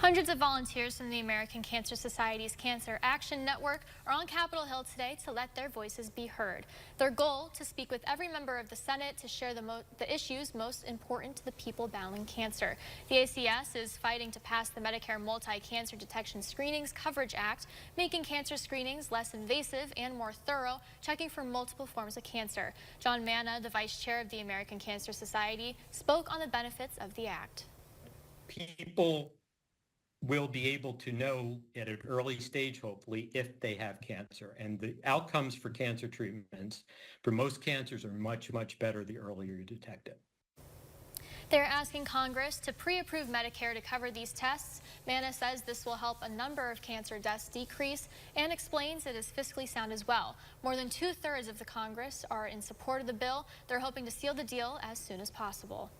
Hundreds of volunteers from the American Cancer Society's Cancer Action Network are on Capitol Hill today to let their voices be heard. Their goal, to speak with every member of the Senate to share the issues most important to the people battling cancer. The ACS is fighting to pass the Medicare Multi-Cancer Detection Screenings Coverage Act, making cancer screenings less invasive and more thorough, checking for multiple forms of cancer. John Manna, the vice chair of the American Cancer Society, spoke on the benefits of the act. People will be able to know at an early stage, hopefully, if they have cancer. And the outcomes for cancer treatments for most cancers are much, much better the earlier you detect it. They're asking Congress to pre-approve Medicare to cover these tests. Manna says this will help a number of cancer deaths decrease and explains it is fiscally sound as well. More than 2/3 of the Congress are in support of the bill. They're hoping to seal the deal as soon as possible.